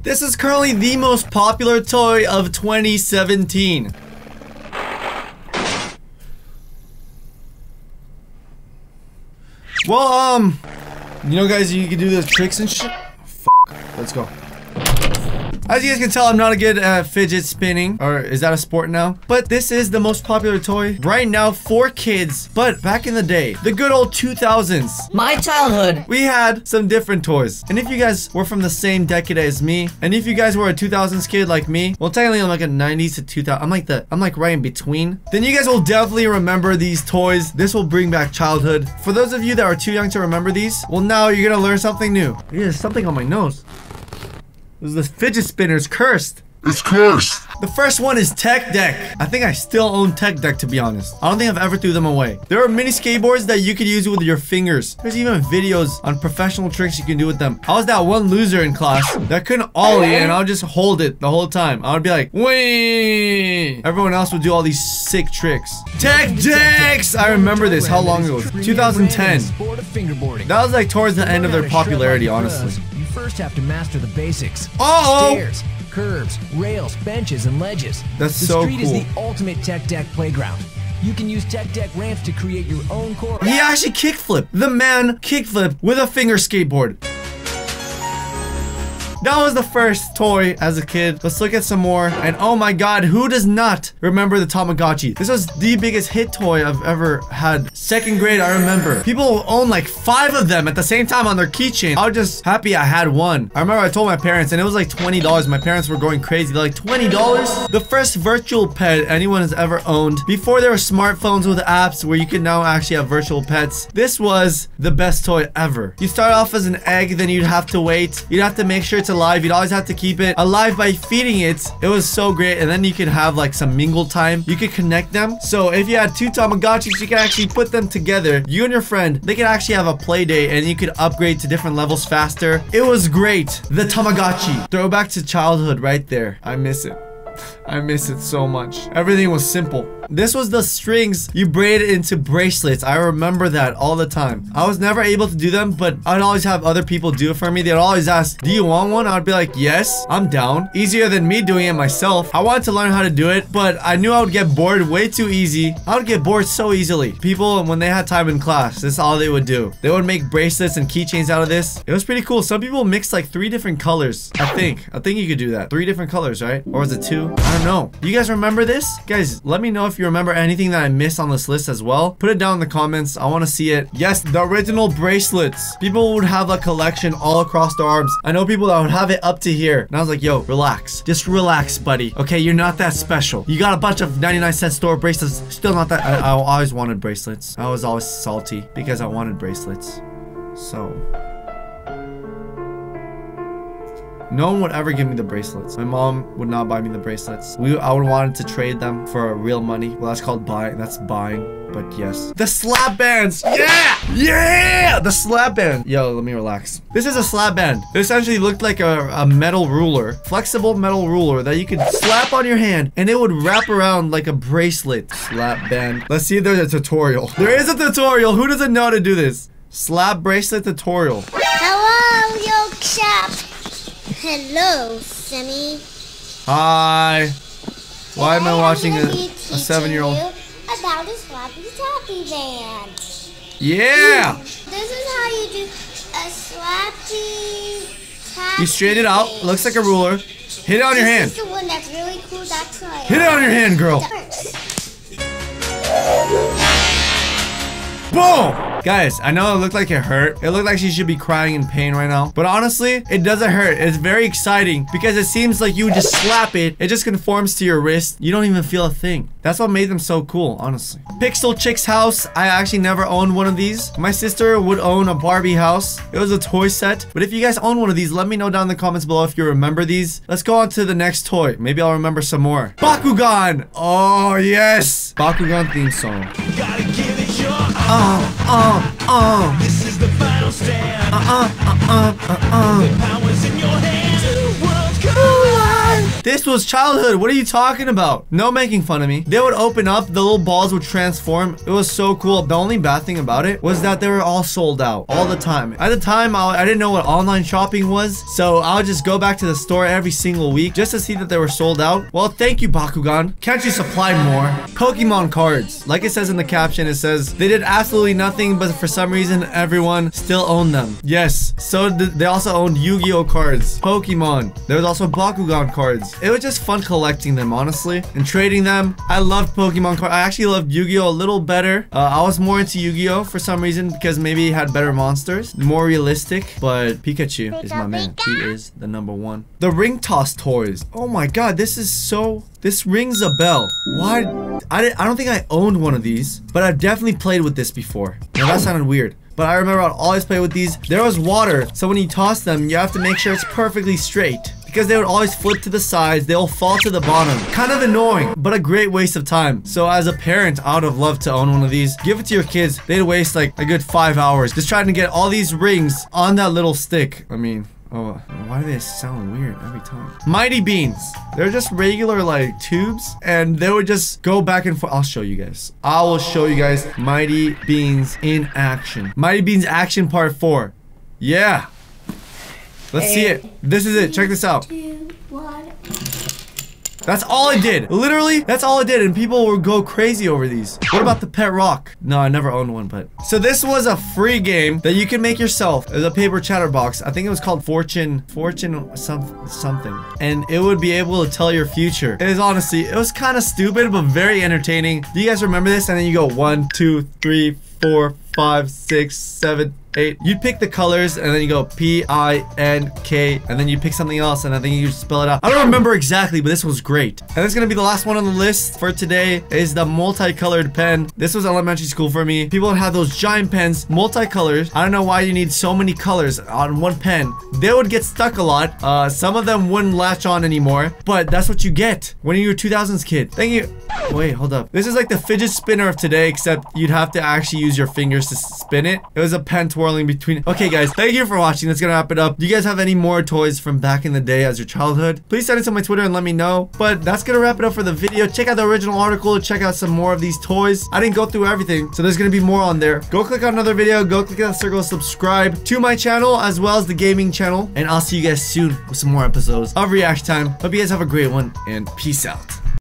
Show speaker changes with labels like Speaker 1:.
Speaker 1: This is currently the most popular toy of 2017. Well, you know, guys, you can do the tricks and shit. Let's go. As you guys can tell, I'm not a good at fidget spinning. Or is that a sport now? But this is the most popular toy right now for kids. But back in the day, the good old 2000s.
Speaker 2: My childhood.
Speaker 1: We had some different toys. And if you guys were from the same decade as me, and if you guys were a 2000s kid like me, well, technically I'm like a 90s to 2000. I'm like right in between. Then you guys will definitely remember these toys. This will bring back childhood. For those of you that are too young to remember these, well, now you're gonna learn something new. There's something on my nose. The fidget spinner's cursed.
Speaker 3: It's cursed.
Speaker 1: The first one is Tech Deck. I think I still own Tech Deck, to be honest. I don't think I've ever threw them away. There are mini skateboards that you could use with your fingers. There's even videos on professional tricks you can do with them. I was that one loser in class that couldn't ollie, and I would just hold it the whole time. I would be like, wee. Everyone else would do all these sick tricks. Tech Decks! I remember this. How long ago? 2010. That was like towards the end of their popularity, honestly.
Speaker 4: First have to master the basics.
Speaker 1: Stairs,
Speaker 4: curves, rails, benches, and ledges.
Speaker 1: That's so cool.
Speaker 4: The street is the ultimate Tech Deck playground. You can use Tech Deck ramps to create your own course.
Speaker 1: He actually kickflipped. The man kickflipped with a finger skateboard. That was the first toy as a kid. Let's look at some more. And oh my god, who does not remember the Tamagotchi? This was the biggest hit toy I've ever had. Second grade, I remember. People own like 5 of them at the same time on their keychain. I was just happy I had one. I remember I told my parents, and it was like $20. My parents were going crazy. They're like, $20? The first virtual pet anyone has ever owned. Before there were smartphones with apps where you could now actually have virtual pets. This was the best toy ever. You start off as an egg, then you'd have to wait. You'd have to make sure it's alive. You'd always have to keep it alive by feeding it. It was so great. And then you could have like some mingle time. You could connect them. So if you had 2 Tamagotchis, you could actually put them together. You and your friend, they could actually have a play date, and you could upgrade to different levels faster. It was great. The Tamagotchi. Throwback to childhood right there. I miss it. I miss it so much. Everything was simple. This was the strings you braided into bracelets. I remember that all the time. I was never able to do them, but I'd always have other people do it for me. They'd always ask, do you want one? I'd be like, yes, I'm down. Easier than me doing it myself. I wanted to learn how to do it, but I knew I would get bored way too easy. I would get bored so easily. People, when they had time in class, this is all they would do. They would make bracelets and keychains out of this. It was pretty cool. Some people mixed like 3 different colors. I think you could do that. 3 different colors, right? Or was it 2? I don't know. You guys remember this? Guys, let me know if you remember anything that I missed on this list as well. Put it down in the comments. I want to see it. Yes, the original bracelets. People would have a collection all across their arms. I know people that would have it up to here. And I was like, yo, relax. Just relax, buddy. Okay, you're not that special. You got a bunch of 99-cent store bracelets. Still not that. I always wanted bracelets. I was always salty because I wanted bracelets. So... no one would ever give me the bracelets. My mom would not buy me the bracelets. I would want to trade them for real money. Well, that's called buying. That's buying. But yes. The slap bands. Yeah! Yeah! The slap band. Yo, let me relax. This is a slap band. It essentially looked like a metal ruler. Flexible metal ruler that you could slap on your hand, and it would wrap around like a bracelet. Slap band. Let's see if there's a tutorial. There is a tutorial. Who doesn't know how to do this? Slap bracelet tutorial.
Speaker 5: Hello, Yorkshire. Hello, Sammy.
Speaker 1: Hi. Why am I watching a 7-year-old?
Speaker 5: About a slappy tappy band.
Speaker 1: Yeah.
Speaker 5: This is how you do a slappy tappy.
Speaker 1: You straighten it out. Looks like a rular. Hit it on your hand.
Speaker 5: This is the one that's really cool. That's why.
Speaker 1: Hit it on your hand, girl. Boom! Guys, I know it looked like it hurt. It looked like she should be crying in pain right now. But honestly, it doesn't hurt. It's very exciting because it seems like you just slap it. It just conforms to your wrist. You don't even feel a thing. That's what made them so cool, honestly. Pixel Chick's house. I actually never owned one of these. My sister would own a Barbie house. It was a toy set. But if you guys own one of these, let me know down in the comments below if you remember these. Let's go on to the next toy. Maybe I'll remember some more. Bakugan. Oh, yes. Bakugan theme song.
Speaker 6: Gotta give it your This is the final stand. The power's in your hands. 2 worlds collide.
Speaker 1: This This was childhood. What are you talking about? No making fun of me. They would open up, the little balls would transform. It was so cool. The only bad thing about it was that they were all sold out all the time. At the time, I didn't know what online shopping was, so I would just go back to the store every single week just to see that they were sold out. Well, thank you, Bakugan. Can't you supply more? Pokemon cards. Like it says in the caption, it says they did absolutely nothing, but for some reason, everyone still owned them. Yes, so they also owned Yu-Gi-Oh cards, Pokemon. There was also Bakugan cards. It was just fun collecting them, honestly, and trading them. I loved Pokemon cards. I actually loved Yu-Gi-Oh a little better. I was more into Yu-Gi-Oh for some reason because maybe it had better monsters, more realistic, but Pikachu is my man. He is the #1. The ring toss toys. Oh my god, this rings a bell. Why? I don't think I owned one of these, but I've definitely played with this before. Now that sounded weird. But I remember I'd always play with these. There was water, so when you toss them, you have to make sure it's perfectly straight, because they would always flip to the sides. They'll fall to the bottom. Kind of annoying, but a great waste of time. So as a parent, I would have loved to own one of these. Give it to your kids. They'd waste like a good 5 hours just trying to get all these rings on that little stick. I mean, oh, why do they sound weird every time? Mighty Beanz. They're just regular like tubes, and they would just go back and forth. I'll show you guys. I will show you guys Mighty Beanz in action. Mighty Beanz action part 4. Yeah. Let's see it. This is it. Check this out.
Speaker 5: 2, 1.
Speaker 1: That's all it did. Literally, that's all it did, and people would go crazy over these. What about the pet rock? No, I never owned one, but... So this was a free game that you can make yourself. It was a paper chatterbox. I think it was called Fortune something. And it would be able to tell your future. It is honestly, it was kind of stupid, but very entertaining. Do you guys remember this? And then you go 1, 2, 3, 4, 5, 6, 7, 8. You'd pick the colors, and then you go P-I-N-K, and then you pick something else, and I think you spell it out. I don't remember exactly, but this was great. And this is gonna be the last one on the list for today, is the multicolored pen. This was elementary school for me. People would have those giant pens, multicolors. I don't know why you need so many colors on one pen. They would get stuck a lot. Some of them wouldn't latch on anymore, but that's what you get when you're a 2000s kid. Thank you. Wait, hold up. This is like the fidget spinner of today, except you'd have to actually use your fingers to spin it. It was a pen twirling between. Okay, guys, thank you for watching. That's gonna wrap it up. Do you guys have any more toys from back in the day as your childhood? Please send it to my Twitter and let me know. But that's gonna wrap it up for the video. Check out the original article. Check out some more of these toys. I didn't go through everything, so there's gonna be more on there. Go click on another video. Go click on that circle, subscribe to my channel as well as the gaming channel, and I'll see you guys soon with some more episodes of Reaction Time. Hope you guys have a great one, and peace out.